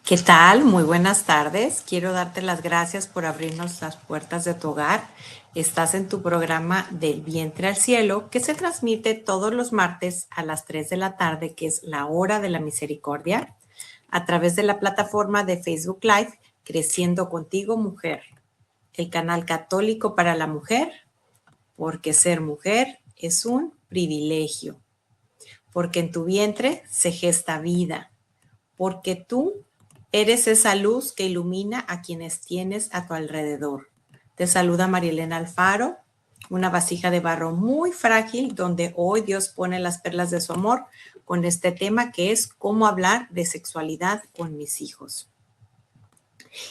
¿Qué tal? Muy buenas tardes. Quiero darte las gracias por abrirnos las puertas de tu hogar. Estás en tu programa Del Vientre al Cielo, que se transmite todos los martes a las 3 de la tarde, que es la hora de la misericordia, a través de la plataforma de Facebook Live, Creciendo Contigo Mujer, el canal católico para la mujer, porque ser mujer es un privilegio, porque en tu vientre se gesta vida, porque tú eres esa luz que ilumina a quienes tienes a tu alrededor. Te saluda Marielena Alfaro, una vasija de barro muy frágil donde hoy Dios pone las perlas de su amor con este tema que es cómo hablar de sexualidad con mis hijos.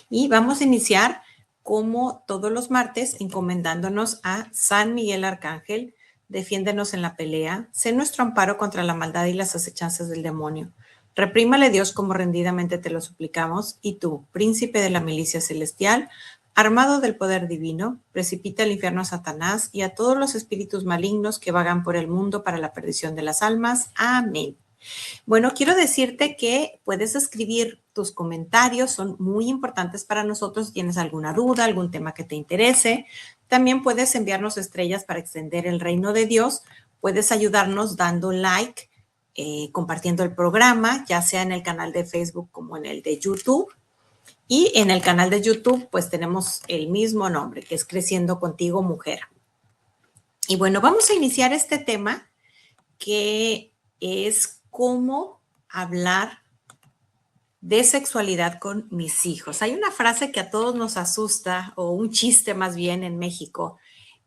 Y vamos a iniciar como todos los martes encomendándonos a San Miguel Arcángel. Defiéndenos en la pelea, sé nuestro amparo contra la maldad y las acechanzas del demonio. Reprímale Dios como rendidamente te lo suplicamos, y tú, príncipe de la milicia celestial, armado del poder divino, precipita al infierno a Satanás y a todos los espíritus malignos que vagan por el mundo para la perdición de las almas. Amén. Bueno, quiero decirte que puedes escribir tus comentarios, son muy importantes para nosotros si tienes alguna duda, algún tema que te interese. También puedes enviarnos estrellas para extender el reino de Dios. Puedes ayudarnos dando like, compartiendo el programa, ya sea en el canal de Facebook como en el de YouTube. Y en el canal de YouTube, pues tenemos el mismo nombre, que es Creciendo Contigo Mujer. Y bueno, vamos a iniciar este tema que es cómo hablar de sexualidad con mis hijos. Hay una frase que a todos nos asusta, o un chiste más bien en México,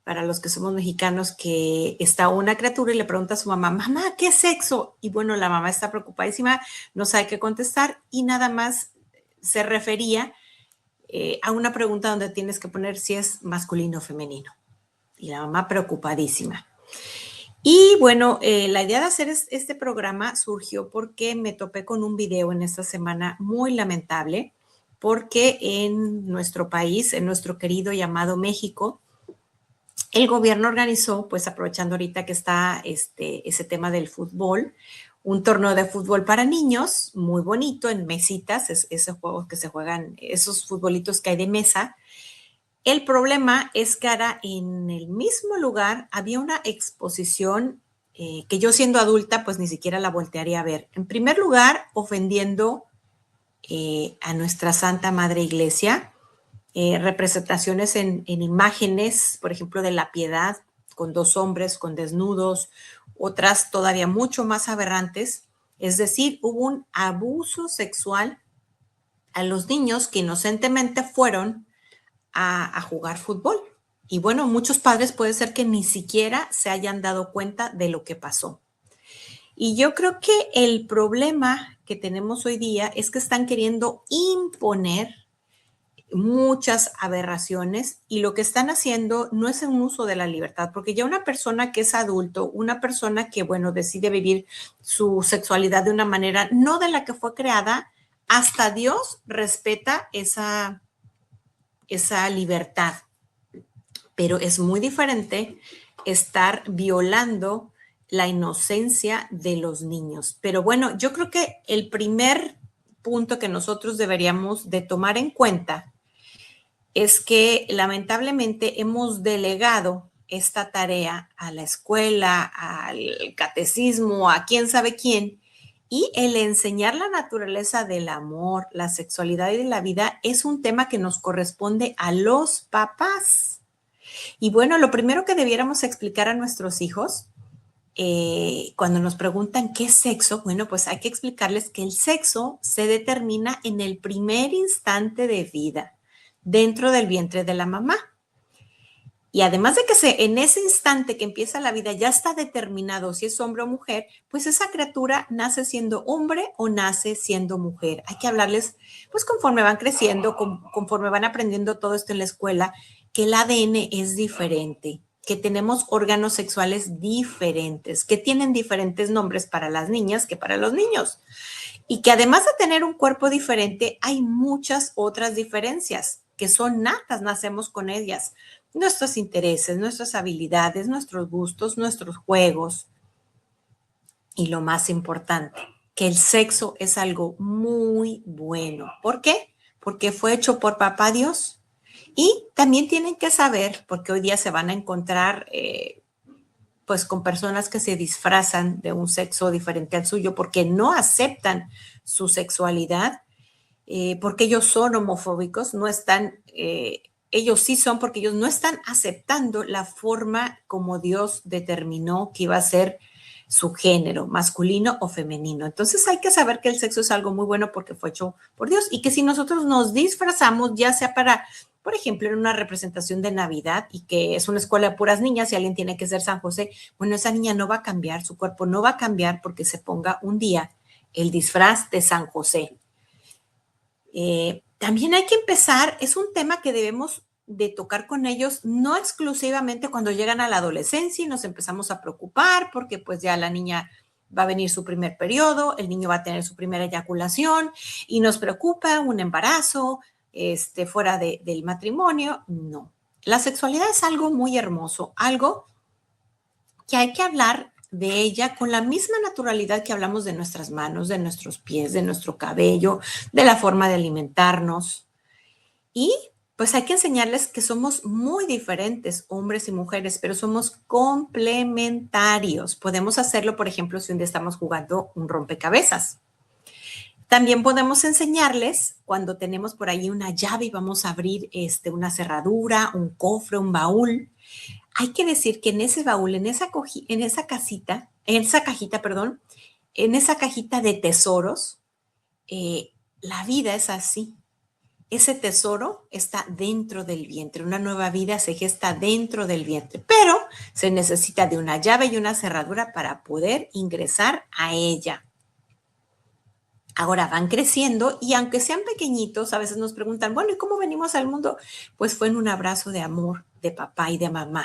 para los que somos mexicanos, que está una criatura y le pregunta a su mamá, mamá, ¿qué es sexo? Y bueno, la mamá está preocupadísima, no sabe qué contestar y nada más se refería a una pregunta donde tienes que poner si es masculino o femenino. Y la mamá preocupadísima. Y bueno, la idea de hacer este programa surgió porque me topé con un video en esta semana muy lamentable, porque en nuestro país, en nuestro querido llamado México, el gobierno organizó, pues aprovechando ahorita que está ese tema del fútbol, un torneo de fútbol para niños, muy bonito, en mesitas, esos juegos que se juegan, esos futbolitos que hay de mesa. El problema es que ahora en el mismo lugar había una exposición que yo siendo adulta pues ni siquiera la voltearía a ver. En primer lugar, ofendiendo a nuestra Santa Madre Iglesia, representaciones en imágenes, por ejemplo, de la Piedad, con dos hombres con desnudos, otras todavía mucho más aberrantes. Es decir, hubo un abuso sexual a los niños que inocentemente fueron a jugar fútbol. Y bueno, muchos padres puede ser que ni siquiera se hayan dado cuenta de lo que pasó. Y yo creo que el problema que tenemos hoy día es que están queriendo imponer muchas aberraciones y lo que están haciendo no es un uso de la libertad, porque ya una persona que es adulto, una persona que, bueno, decide vivir su sexualidad de una manera no de la que fue creada, hasta Dios respeta esa libertad. Pero es muy diferente estar violando la inocencia de los niños. Pero bueno, yo creo que el primer punto que nosotros deberíamos de tomar en cuenta es que lamentablemente hemos delegado esta tarea a la escuela, al catecismo, a quién sabe quién, y el enseñar la naturaleza del amor, la sexualidad y de la vida es un tema que nos corresponde a los papás. Y bueno, lo primero que debiéramos explicar a nuestros hijos cuando nos preguntan qué es sexo, bueno, pues hay que explicarles que el sexo se determina en el primer instante de vida, dentro del vientre de la mamá. Y además de que en ese instante que empieza la vida ya está determinado si es hombre o mujer, pues esa criatura nace siendo hombre o nace siendo mujer. Hay que hablarles, pues conforme van creciendo, conforme van aprendiendo todo esto en la escuela, que el ADN es diferente, que tenemos órganos sexuales diferentes, que tienen diferentes nombres para las niñas que para los niños. Y que además de tener un cuerpo diferente, hay muchas otras diferencias que son natas, nacemos con ellas. Nuestros intereses, nuestras habilidades, nuestros gustos, nuestros juegos. Y lo más importante, que el sexo es algo muy bueno. ¿Por qué? Porque fue hecho por Papá Dios. Y también tienen que saber, porque hoy día se van a encontrar pues con personas que se disfrazan de un sexo diferente al suyo porque no aceptan su sexualidad, porque ellos son homofóbicos, no están, ellos sí son porque ellos no están aceptando la forma como Dios determinó que iba a ser su género, masculino o femenino. Entonces hay que saber que el sexo es algo muy bueno porque fue hecho por Dios y que si nosotros nos disfrazamos, ya sea para, por ejemplo, en una representación de Navidad y que es una escuela de puras niñas y alguien tiene que ser San José, bueno, esa niña no va a cambiar, su cuerpo no va a cambiar porque se ponga un día el disfraz de San José. También hay que empezar, es un tema que debemos de tocar con ellos, no exclusivamente cuando llegan a la adolescencia y nos empezamos a preocupar porque pues ya la niña va a venir su primer periodo, el niño va a tener su primera eyaculación y nos preocupa un embarazo fuera del matrimonio. No, la sexualidad es algo muy hermoso, algo que hay que hablar de ella con la misma naturalidad que hablamos de nuestras manos, de nuestros pies, de nuestro cabello, de la forma de alimentarnos. Y pues hay que enseñarles que somos muy diferentes, hombres y mujeres, pero somos complementarios. Podemos hacerlo, por ejemplo, si un día estamos jugando un rompecabezas. También podemos enseñarles cuando tenemos por ahí una llave y vamos a abrir una cerradura, un cofre, un baúl. Hay que decir que en ese baúl, en esa casita, en esa cajita, perdón, en esa cajita de tesoros, la vida es así. Ese tesoro está dentro del vientre. Una nueva vida se gesta dentro del vientre, pero se necesita de una llave y una cerradura para poder ingresar a ella. Ahora van creciendo y aunque sean pequeñitos, a veces nos preguntan, bueno, ¿y cómo venimos al mundo? Pues fue en un abrazo de amor de papá y de mamá.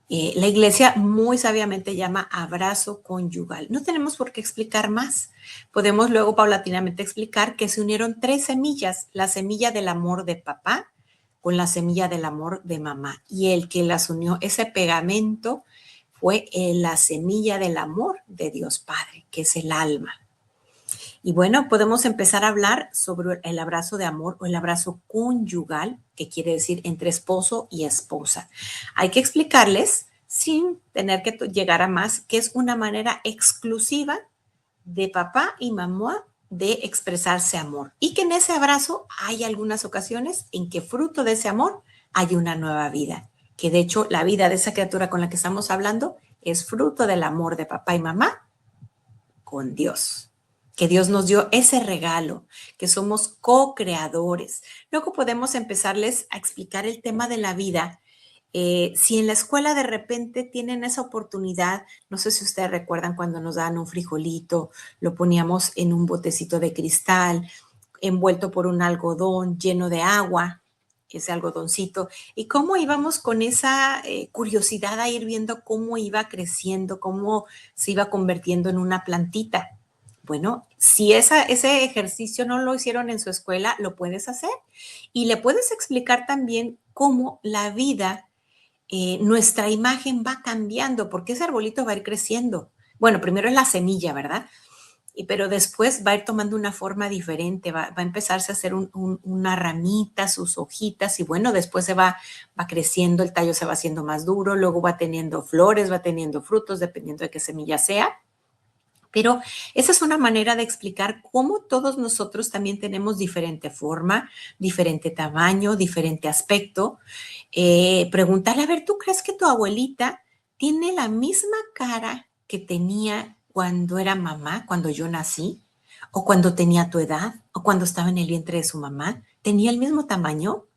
La iglesia muy sabiamente llama abrazo conyugal. No tenemos por qué explicar más. Podemos luego paulatinamente explicar que se unieron tres semillas, la semilla del amor de papá con la semilla del amor de mamá. Y el que las unió, ese pegamento, fue la semilla del amor de Dios Padre, que es el alma. Y bueno, podemos empezar a hablar sobre el abrazo de amor o el abrazo conyugal, que quiere decir entre esposo y esposa. Hay que explicarles, sin tener que llegar a más, que es una manera exclusiva de papá y mamá de expresarse amor. Y que en ese abrazo hay algunas ocasiones en que fruto de ese amor hay una nueva vida. Que de hecho la vida de esa criatura con la que estamos hablando es fruto del amor de papá y mamá con Dios, que Dios nos dio ese regalo, que somos co-creadores. Luego podemos empezarles a explicar el tema de la vida. Si en la escuela de repente tienen esa oportunidad, no sé si ustedes recuerdan cuando nos daban un frijolito, lo poníamos en un botecito de cristal, envuelto por un algodón lleno de agua, ese algodoncito, y cómo íbamos con esa curiosidad a ir viendo cómo iba creciendo, cómo se iba convirtiendo en una plantita. Bueno, si ese ejercicio no lo hicieron en su escuela, lo puedes hacer y le puedes explicar también cómo la vida, nuestra imagen va cambiando, porque ese arbolito va a ir creciendo. Bueno, primero es la semilla, ¿verdad? Pero después va a ir tomando una forma diferente, va a empezarse a hacer una ramita, sus hojitas, y bueno, después va creciendo, el tallo se va haciendo más duro, luego va teniendo flores, va teniendo frutos, dependiendo de qué semilla sea. Pero esa es una manera de explicar cómo todos nosotros también tenemos diferente forma, diferente tamaño, diferente aspecto. Preguntarle, a ver, ¿tú crees que tu abuelita tiene la misma cara que tenía cuando era mamá, cuando yo nací? ¿O cuando tenía tu edad? ¿O cuando estaba en el vientre de su mamá? ¿Tenía el mismo tamaño?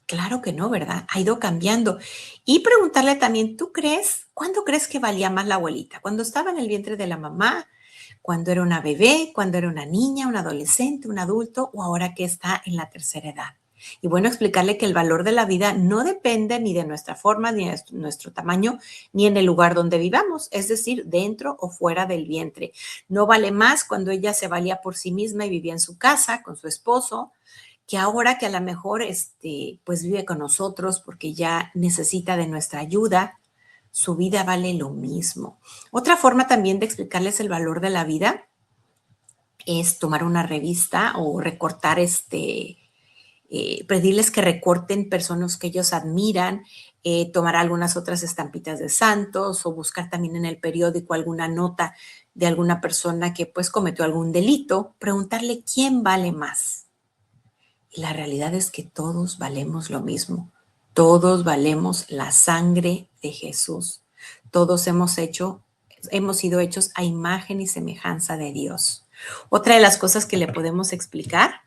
Claro que no, ¿verdad? Ha ido cambiando. Y preguntarle también, ¿tú crees, cuándo crees que valía más la abuelita? ¿Cuando estaba en el vientre de la mamá? ¿Cuando era una bebé? ¿Cuando era una niña, un adolescente, un adulto? ¿O ahora que está en la tercera edad? Y bueno, explicarle que el valor de la vida no depende ni de nuestra forma, ni de nuestro tamaño, ni en el lugar donde vivamos, es decir, dentro o fuera del vientre. No vale más cuando ella se valía por sí misma y vivía en su casa con su esposo, que ahora que a lo mejor pues vive con nosotros porque ya necesita de nuestra ayuda, su vida vale lo mismo. Otra forma también de explicarles el valor de la vida es tomar una revista o recortar pedirles que recorten personas que ellos admiran, tomar algunas otras estampitas de santos o buscar también en el periódico alguna nota de alguna persona que pues cometió algún delito, preguntarle quién vale más. Y la realidad es que todos valemos lo mismo. Todos valemos la sangre de Jesús. Todos hemos sido hechos a imagen y semejanza de Dios. Otra de las cosas que le podemos explicar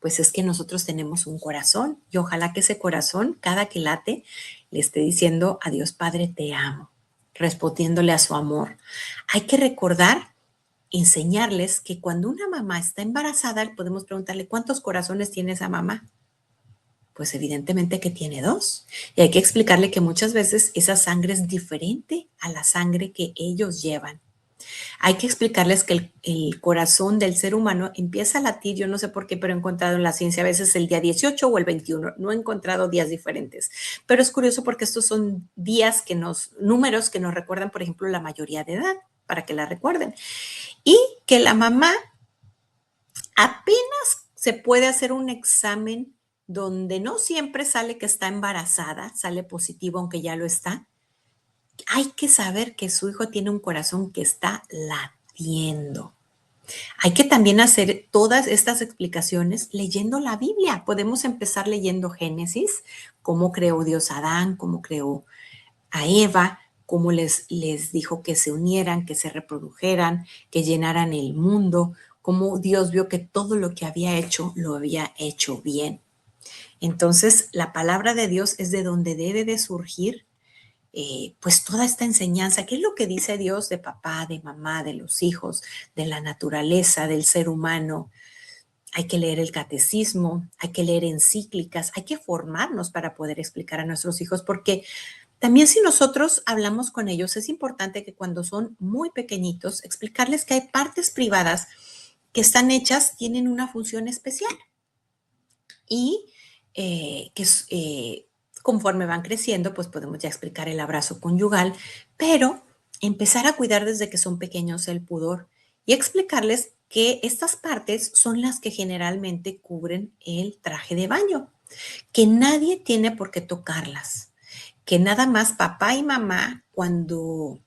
pues es que nosotros tenemos un corazón y ojalá que ese corazón, cada que late, le esté diciendo a Dios Padre, te amo, respondiéndole a su amor. Hay que recordar, enseñarles que cuando una mamá está embarazada, podemos preguntarle, ¿cuántos corazones tiene esa mamá? Pues evidentemente que tiene dos. Y hay que explicarle que muchas veces esa sangre es diferente a la sangre que ellos llevan. Hay que explicarles que el corazón del ser humano empieza a latir, yo no sé por qué, pero he encontrado en la ciencia a veces el día 18 o el 21, no he encontrado días diferentes, pero es curioso porque estos son números que nos recuerdan, por ejemplo, la mayoría de edad, para que la recuerden. Y que la mamá apenas se puede hacer un examen donde no siempre sale que está embarazada, sale positivo aunque ya lo está, hay que saber que su hijo tiene un corazón que está latiendo. Hay que también hacer todas estas explicaciones leyendo la Biblia. Podemos empezar leyendo Génesis, cómo creó Dios a Adán, cómo creó a Eva, cómo les dijo que se unieran, que se reprodujeran, que llenaran el mundo, cómo Dios vio que todo lo que había hecho lo había hecho bien. Entonces, la palabra de Dios es de donde debe de surgir pues toda esta enseñanza, qué es lo que dice Dios de papá, de mamá, de los hijos, de la naturaleza, del ser humano. Hay que leer el catecismo, hay que leer encíclicas, hay que formarnos para poder explicar a nuestros hijos, porque también si nosotros hablamos con ellos, es importante que cuando son muy pequeñitos, explicarles que hay partes privadas que están hechas, tienen una función especial y conforme van creciendo, pues podemos ya explicar el abrazo conyugal, pero empezar a cuidar desde que son pequeños el pudor y explicarles que estas partes son las que generalmente cubren el traje de baño, que nadie tiene por qué tocarlas, que nada más papá y mamá cuando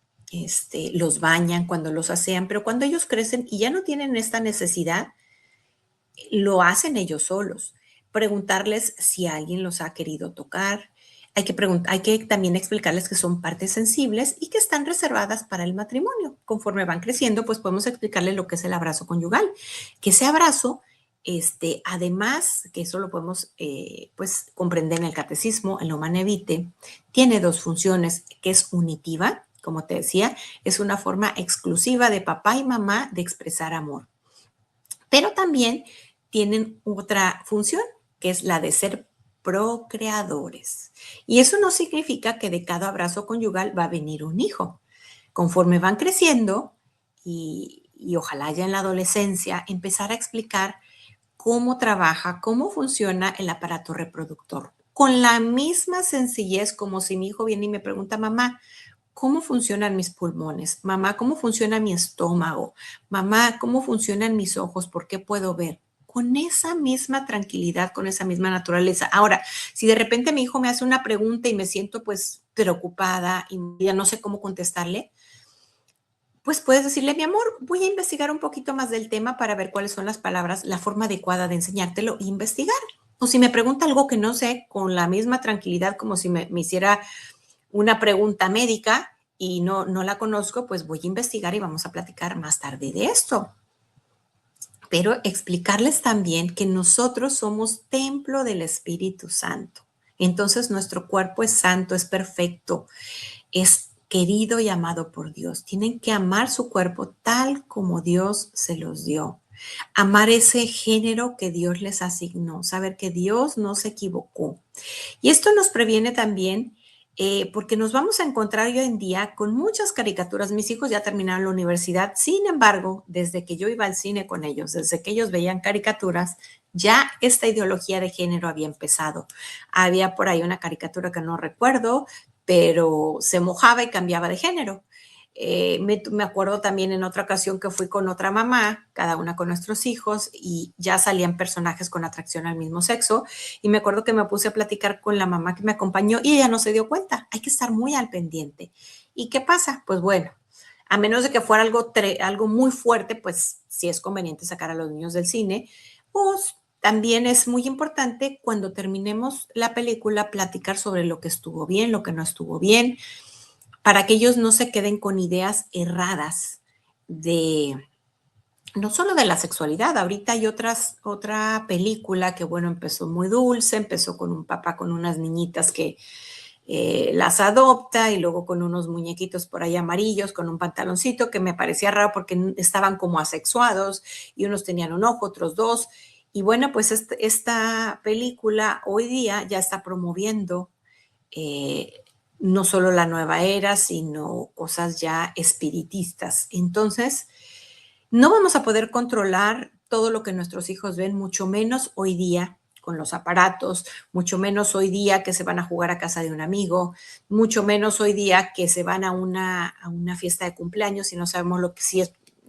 los bañan, cuando los asean, pero cuando ellos crecen y ya no tienen esta necesidad, lo hacen ellos solos. Preguntarles si alguien los ha querido tocar. Hay que también explicarles que son partes sensibles y que están reservadas para el matrimonio. Conforme van creciendo, pues podemos explicarles lo que es el abrazo conyugal. Que ese abrazo, además, que eso lo podemos pues comprender en el catecismo, en la Humanae Vitae, tiene dos funciones, que es unitiva, como te decía, es una forma exclusiva de papá y mamá de expresar amor. Pero también tienen otra función, que es la de ser procreadores. Y eso no significa que de cada abrazo conyugal va a venir un hijo. Conforme van creciendo y ojalá ya en la adolescencia, empezar a explicar cómo trabaja, cómo funciona el aparato reproductor. Con la misma sencillez como si mi hijo viene y me pregunta, mamá, ¿cómo funcionan mis pulmones? Mamá, ¿cómo funciona mi estómago? Mamá, ¿cómo funcionan mis ojos? ¿Por qué puedo ver? Con esa misma tranquilidad, con esa misma naturaleza. Ahora, si de repente mi hijo me hace una pregunta y me siento pues preocupada y ya no sé cómo contestarle, pues puedes decirle, mi amor, voy a investigar un poquito más del tema para ver cuáles son las palabras, la forma adecuada de enseñártelo e investigar. O si me pregunta algo que no sé, con la misma tranquilidad como si me hiciera una pregunta médica y no la conozco, pues voy a investigar y vamos a platicar más tarde de esto. Pero explicarles también que nosotros somos templo del Espíritu Santo. Entonces nuestro cuerpo es santo, es perfecto, es querido y amado por Dios. Tienen que amar su cuerpo tal como Dios se los dio. Amar ese género que Dios les asignó, saber que Dios no se equivocó. Y esto nos previene también porque nos vamos a encontrar hoy en día con muchas caricaturas. Mis hijos ya terminaron la universidad, sin embargo, desde que yo iba al cine con ellos, desde que ellos veían caricaturas, ya esta ideología de género había empezado. Había por ahí una caricatura que no recuerdo, pero se mojaba y cambiaba de género. Me acuerdo también en otra ocasión que fui con otra mamá, cada una con nuestros hijos, y ya salían personajes con atracción al mismo sexo. Y me acuerdo que me puse a platicar con la mamá que me acompañó y ella no se dio cuenta. Hay que estar muy al pendiente. ¿Y qué pasa? Pues bueno, a menos de que fuera algo muy fuerte, pues sí es conveniente sacar a los niños del cine. O también es muy importante cuando terminemos la película platicar sobre lo que estuvo bien, lo que no estuvo bien, para que ellos no se queden con ideas erradas de no solo de la sexualidad. Ahorita hay otra película que, bueno, empezó muy dulce, empezó con un papá con unas niñitas que las adopta y luego con unos muñequitos por ahí amarillos, con un pantaloncito que me parecía raro porque estaban como asexuados y unos tenían un ojo, otros dos. Y bueno, pues esta película hoy día ya está promoviendo eh, no solo la nueva era, sino cosas ya espiritistas. Entonces, no vamos a poder controlar todo lo que nuestros hijos ven, mucho menos hoy día con los aparatos, mucho menos hoy día que se van a jugar a casa de un amigo, mucho menos hoy día que se van a una fiesta de cumpleaños y no sabemos lo que sí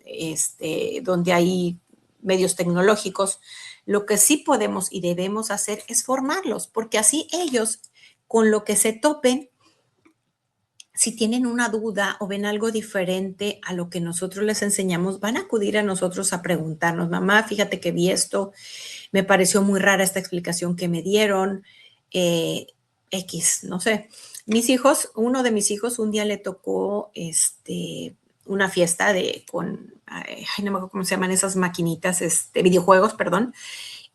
es, donde hay medios tecnológicos. Lo que sí podemos y debemos hacer es formarlos, porque así ellos, con lo que se topen, si tienen una duda o ven algo diferente a lo que nosotros les enseñamos, van a acudir a nosotros a preguntarnos, mamá, fíjate que vi esto, me pareció muy rara esta explicación que me dieron, eh, X, no sé. Mis hijos, uno de mis hijos un día le tocó una fiesta ay, no me acuerdo cómo se llaman esas maquinitas, videojuegos, perdón,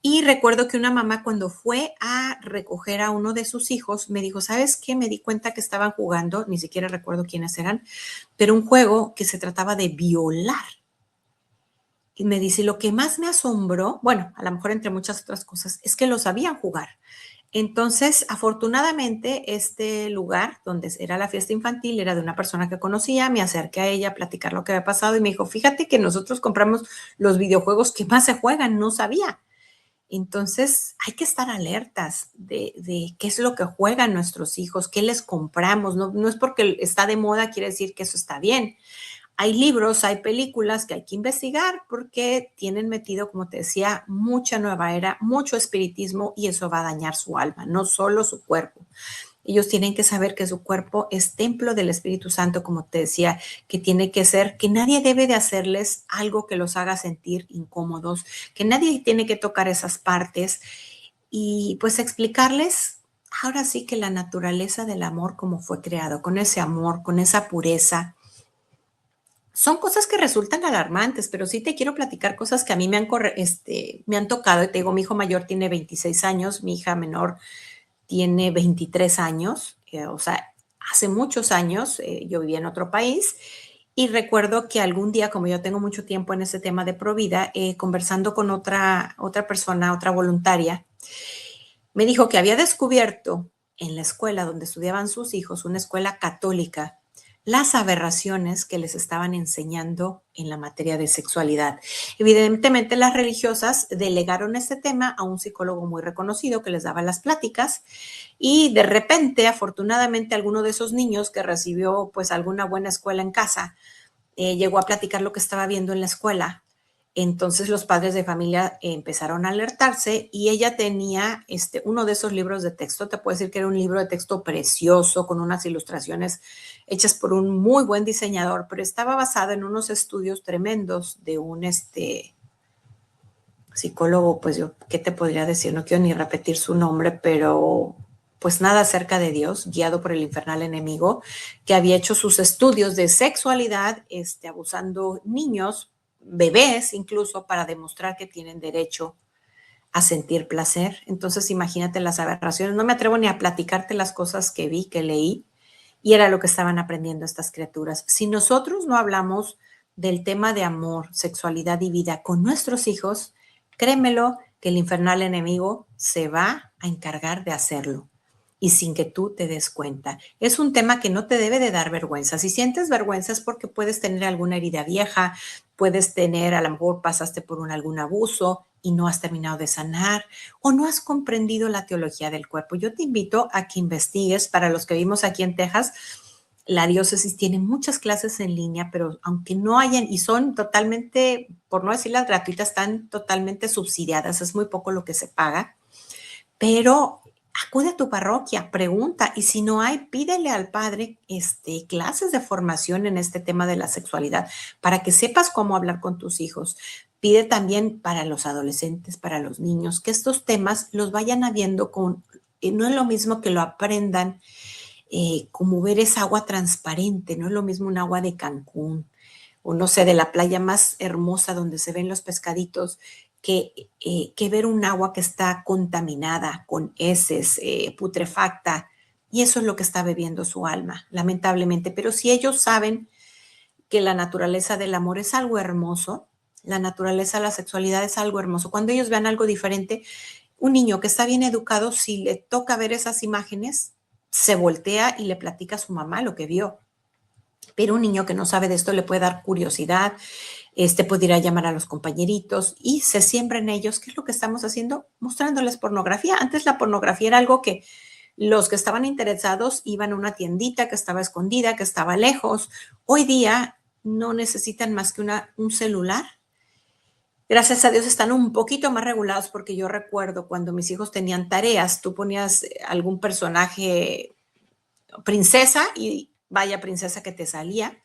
y recuerdo que una mamá cuando fue a recoger a uno de sus hijos me dijo, ¿sabes qué? Me di cuenta que estaban jugando, ni siquiera recuerdo quiénes eran, pero un juego que se trataba de violar. Y me dice, lo que más me asombró, bueno, a lo mejor entre muchas otras cosas, es que lo sabían jugar. Entonces, afortunadamente, este lugar donde era la fiesta infantil era de una persona que conocía, me acerqué a ella a platicar lo que había pasado y me dijo, fíjate que nosotros compramos los videojuegos que más se juegan, no sabía. Entonces, hay que estar alertas de qué es lo que juegan nuestros hijos, qué les compramos. No, no es porque está de moda, quiere decir que eso está bien. Hay libros, hay películas que hay que investigar porque tienen metido, como te decía, mucha nueva era, mucho espiritismo y eso va a dañar su alma, no solo su cuerpo. Ellos tienen que saber que su cuerpo es templo del Espíritu Santo, como te decía, que tiene que ser, que nadie debe de hacerles algo que los haga sentir incómodos, que nadie tiene que tocar esas partes y pues explicarles ahora sí que la naturaleza del amor como fue creado, con ese amor, con esa pureza. Son cosas que resultan alarmantes, pero sí te quiero platicar cosas que a mí me han tocado. Te digo, mi hijo mayor tiene 26 años, mi hija menor tiene 23 años, o sea, hace muchos años yo vivía en otro país y recuerdo que algún día, como yo tengo mucho tiempo en ese tema de Provida, conversando con otra persona, otra voluntaria, me dijo que había descubierto en la escuela donde estudiaban sus hijos, una escuela católica, las aberraciones que les estaban enseñando en la materia de sexualidad. Evidentemente, las religiosas delegaron este tema a un psicólogo muy reconocido que les daba las pláticas y de repente, afortunadamente, alguno de esos niños que recibió pues alguna buena escuela en casa llegó a platicar lo que estaba viendo en la escuela. Entonces los padres de familia empezaron a alertarse y ella tenía uno de esos libros de texto, te puedo decir que era un libro de texto precioso con unas ilustraciones hechas por un muy buen diseñador, pero estaba basado en unos estudios tremendos de un psicólogo, pues yo, ¿qué te podría decir? No quiero ni repetir su nombre, pero pues nada acerca de Dios, guiado por el infernal enemigo, que había hecho sus estudios de sexualidad, abusando niños, bebés incluso, para demostrar que tienen derecho a sentir placer. Entonces, imagínate las aberraciones. No me atrevo ni a platicarte las cosas que vi, que leí, y era lo que estaban aprendiendo estas criaturas. Si nosotros no hablamos del tema de amor, sexualidad y vida con nuestros hijos, créemelo que el infernal enemigo se va a encargar de hacerlo y sin que tú te des cuenta. Es un tema que no te debe de dar vergüenza. Si sientes vergüenza es porque puedes tener alguna herida vieja, puedes tener, a lo mejor pasaste por algún abuso y no has terminado de sanar o no has comprendido la teología del cuerpo. Yo te invito a que investigues, para los que vivimos aquí en Texas, La diócesis tiene muchas clases en línea, pero aunque no hayan, y son totalmente, por no decir las gratuitas, están totalmente subsidiadas, es muy poco lo que se paga, pero acude a tu parroquia, pregunta, y si no hay, pídele al padre clases de formación en este tema de la sexualidad para que sepas cómo hablar con tus hijos. Pide también para los adolescentes, para los niños, que estos temas los vayan habiendo no es lo mismo que lo aprendan como ver esa agua transparente, no es lo mismo un agua de Cancún o no sé, de la playa más hermosa donde se ven los pescaditos, que ver un agua que está contaminada con heces, putrefacta, y eso es lo que está bebiendo su alma, lamentablemente. Pero si ellos saben que la naturaleza del amor es algo hermoso, la naturaleza de la sexualidad es algo hermoso, cuando ellos vean algo diferente, un niño que está bien educado, si le toca ver esas imágenes, se voltea y le platica a su mamá lo que vio. Pero un niño que no sabe de esto le puede dar curiosidad, puede ir a llamar a los compañeritos y se siembra en ellos. ¿Qué es lo que estamos haciendo? Mostrándoles pornografía. Antes la pornografía era algo que los que estaban interesados iban a una tiendita que estaba escondida, que estaba lejos. Hoy día no necesitan más que un celular. Gracias a Dios están un poquito más regulados porque yo recuerdo cuando mis hijos tenían tareas, tú ponías algún personaje princesa y vaya princesa que te salía,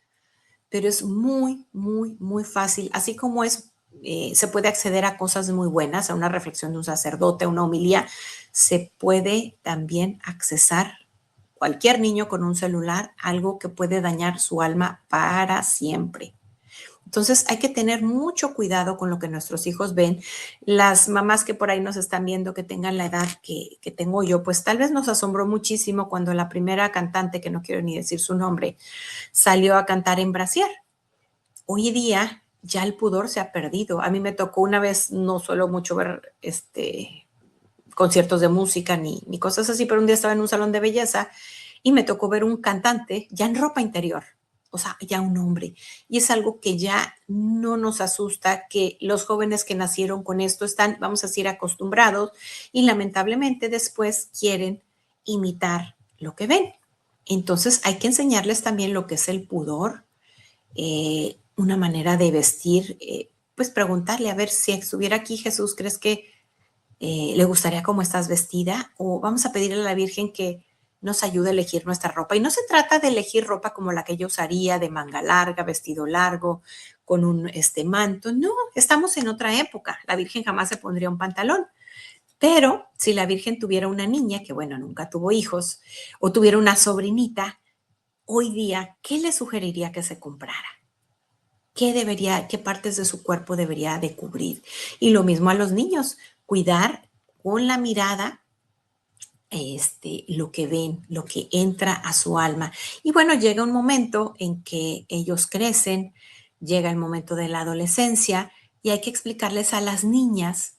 pero es muy, muy, muy fácil. Así como se puede acceder a cosas muy buenas, a una reflexión de un sacerdote, a una homilía, se puede también accesar cualquier niño con un celular, algo que puede dañar su alma para siempre. Entonces hay que tener mucho cuidado con lo que nuestros hijos ven. Las mamás que por ahí nos están viendo que tengan la edad que tengo yo, pues tal vez nos asombró muchísimo cuando la primera cantante, que no quiero ni decir su nombre, salió a cantar en brasier. Hoy día ya el pudor se ha perdido. A mí me tocó una vez, no suelo mucho ver conciertos de música ni cosas así, pero un día estaba en un salón de belleza y me tocó ver un cantante ya en ropa interior, o sea, ya un hombre. Y es algo que ya no nos asusta, que los jóvenes que nacieron con esto están, vamos a decir, acostumbrados y lamentablemente después quieren imitar lo que ven. Entonces hay que enseñarles también lo que es el pudor, una manera de vestir, pues preguntarle, a ver, si estuviera aquí Jesús, ¿crees que le gustaría cómo estás vestida? O vamos a pedirle a la Virgen que nos ayude a elegir nuestra ropa. Y no se trata de elegir ropa como la que yo usaría, de manga larga, vestido largo, con un manto. No, estamos en otra época. La Virgen jamás se pondría un pantalón. Pero si la Virgen tuviera una niña, que bueno, nunca tuvo hijos, o tuviera una sobrinita, hoy día, ¿qué le sugeriría que se comprara? Qué partes de su cuerpo debería de cubrir? Y lo mismo a los niños, cuidar con la mirada lo que ven, lo que entra a su alma. Y bueno, llega un momento en que ellos crecen, llega el momento de la adolescencia y hay que explicarles a las niñas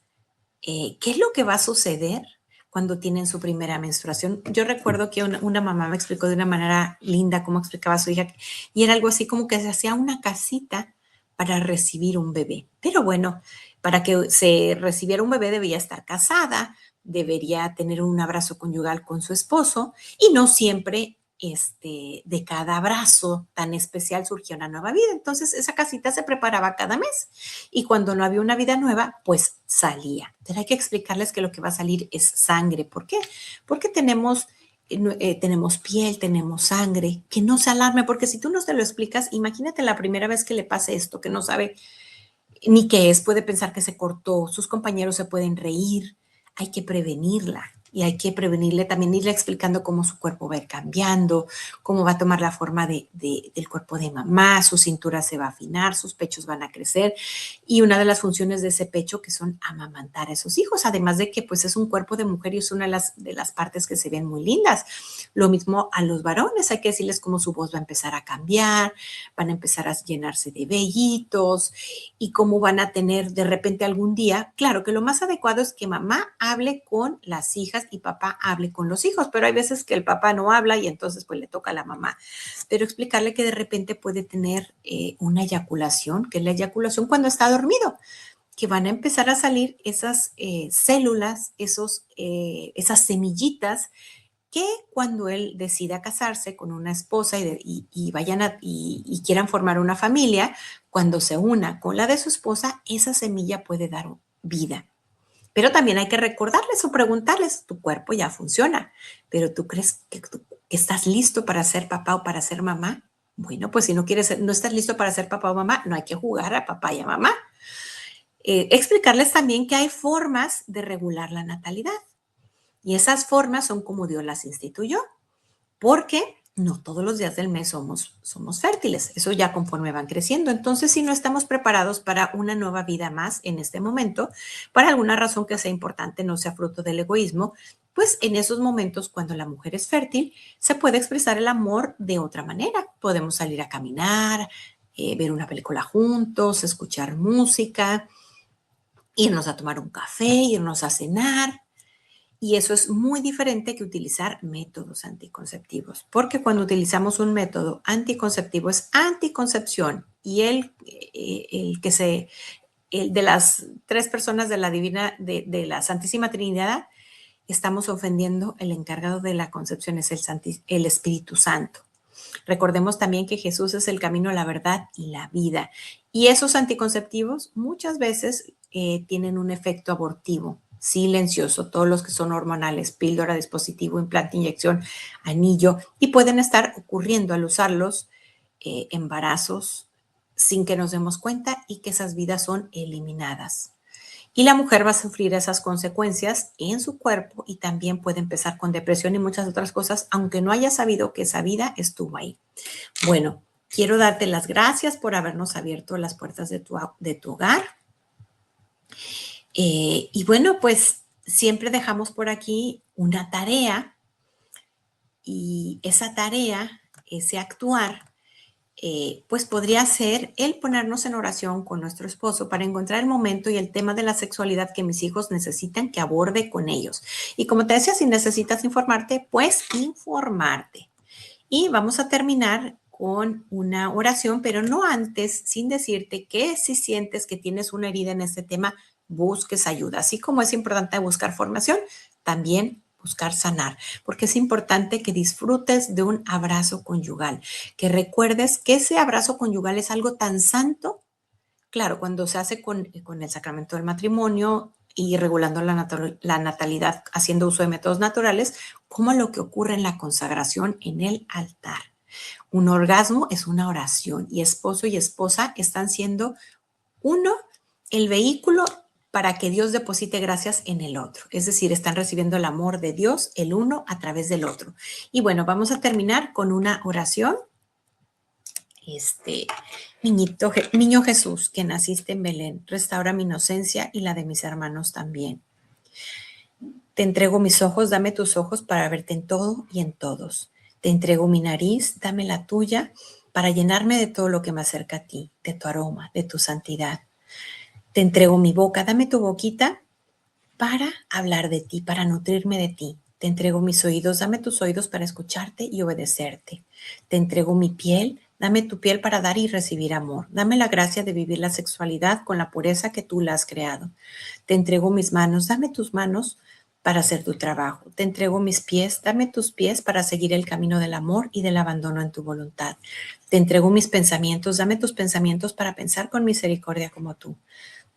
qué es lo que va a suceder cuando tienen su primera menstruación. Yo recuerdo que una mamá me explicó de una manera linda cómo explicaba a su hija y era algo así como que se hacía una casita para recibir un bebé. Pero bueno, para que se recibiera un bebé debía estar casada, debería tener un abrazo conyugal con su esposo y no siempre de cada abrazo tan especial surgió una nueva vida. Entonces esa casita se preparaba cada mes y cuando no había una vida nueva, pues salía. Pero hay que explicarles que lo que va a salir es sangre. ¿Por qué? Porque tenemos piel, tenemos sangre, que no se alarme, porque si tú no se lo explicas, imagínate la primera vez que le pase esto, que no sabe ni qué es, puede pensar que se cortó, sus compañeros se pueden reír, hay que prevenirla y hay que prevenirle también, irle explicando cómo su cuerpo va a ir cambiando, cómo va a tomar la forma del cuerpo de mamá, su cintura se va a afinar, sus pechos van a crecer y una de las funciones de ese pecho que son amamantar a esos hijos, además de que pues es un cuerpo de mujer y es una de las partes que se ven muy lindas. Lo mismo a los varones, hay que decirles cómo su voz va a empezar a cambiar, van a empezar a llenarse de vellitos, y cómo van a tener de repente algún día. Claro que lo más adecuado es que mamá hable con las hijas y papá hable con los hijos, pero hay veces que el papá no habla y entonces pues le toca a la mamá. Pero explicarle que de repente puede tener una eyaculación, que es la eyaculación cuando está dormido, que van a empezar a salir esas células, esas semillitas que cuando él decida casarse con una esposa y vayan y quieran formar una familia, cuando se una con la de su esposa, esa semilla puede dar vida. Pero también hay que recordarles o preguntarles, tu cuerpo ya funciona, pero ¿tú crees que estás listo para ser papá o para ser mamá? Bueno, pues si no quieres, no estás listo para ser papá o mamá, no hay que jugar a papá y a mamá. Explicarles también que hay formas de regular la natalidad y esas formas son como Dios las instituyó, porque no todos los días del mes somos fértiles, eso ya conforme van creciendo. Entonces, si no estamos preparados para una nueva vida más en este momento, por alguna razón que sea importante, no sea fruto del egoísmo, pues en esos momentos, cuando la mujer es fértil, se puede expresar el amor de otra manera. Podemos salir a caminar, ver una película juntos, escuchar música, irnos a tomar un café, irnos a cenar. Y eso es muy diferente que utilizar métodos anticonceptivos, porque cuando utilizamos un método anticonceptivo es anticoncepción y el que se, el de las tres personas de la divina, de la Santísima Trinidad, estamos ofendiendo el encargado de la concepción, es el Espíritu Santo. Recordemos también que Jesús es el camino, la verdad y la vida. Y esos anticonceptivos muchas veces tienen un efecto abortivo, silencioso, todos los que son hormonales, píldora, dispositivo, implante, inyección, anillo, y pueden estar ocurriendo al usarlos embarazos sin que nos demos cuenta y que esas vidas son eliminadas. Y la mujer va a sufrir esas consecuencias en su cuerpo y también puede empezar con depresión y muchas otras cosas, aunque no haya sabido que esa vida estuvo ahí. Bueno, quiero darte las gracias por habernos abierto las puertas de tu hogar. Y bueno, pues siempre dejamos por aquí una tarea y esa tarea, ese actuar, pues podría ser el ponernos en oración con nuestro esposo para encontrar el momento y el tema de la sexualidad que mis hijos necesitan que aborde con ellos. Y como te decía, si necesitas informarte, pues informarte. Y vamos a terminar con una oración, pero no antes, sin decirte que si sientes que tienes una herida en este tema, busques ayuda. Así como es importante buscar formación, también buscar sanar, porque es importante que disfrutes de un abrazo conyugal, que recuerdes que ese abrazo conyugal es algo tan santo, claro, cuando se hace con el sacramento del matrimonio y regulando la natalidad, haciendo uso de métodos naturales, como lo que ocurre en la consagración en el altar. Un orgasmo es una oración y esposo y esposa están siendo uno, el vehículo para que Dios deposite gracias en el otro. Es decir, están recibiendo el amor de Dios, el uno a través del otro. Y bueno, vamos a terminar con una oración. Niño Jesús, que naciste en Belén, restaura mi inocencia y la de mis hermanos también. Te entrego mis ojos, dame tus ojos para verte en todo y en todos. Te entrego mi nariz, dame la tuya para llenarme de todo lo que me acerca a ti, de tu aroma, de tu santidad. Te entrego mi boca, dame tu boquita para hablar de ti, para nutrirme de ti. Te entrego mis oídos, dame tus oídos para escucharte y obedecerte. Te entrego mi piel, dame tu piel para dar y recibir amor. Dame la gracia de vivir la sexualidad con la pureza que tú la has creado. Te entrego mis manos, dame tus manos para hacer tu trabajo. Te entrego mis pies, dame tus pies para seguir el camino del amor y del abandono en tu voluntad. Te entrego mis pensamientos, dame tus pensamientos para pensar con misericordia como tú.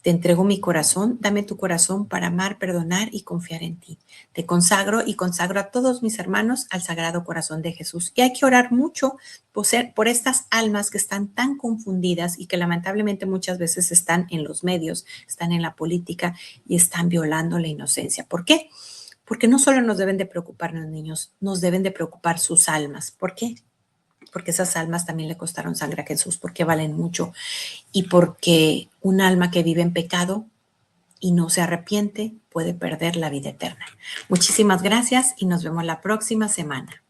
Te entrego mi corazón, dame tu corazón para amar, perdonar y confiar en ti. Te consagro y consagro a todos mis hermanos al Sagrado Corazón de Jesús. Y hay que orar mucho por estas almas que están tan confundidas y que lamentablemente muchas veces están en los medios, están en la política y están violando la inocencia. ¿Por qué? Porque no solo nos deben de preocupar los niños, nos deben de preocupar sus almas. ¿Por qué? Porque esas almas también le costaron sangre a Jesús, porque valen mucho y porque un alma que vive en pecado y no se arrepiente puede perder la vida eterna. Muchísimas gracias y nos vemos la próxima semana.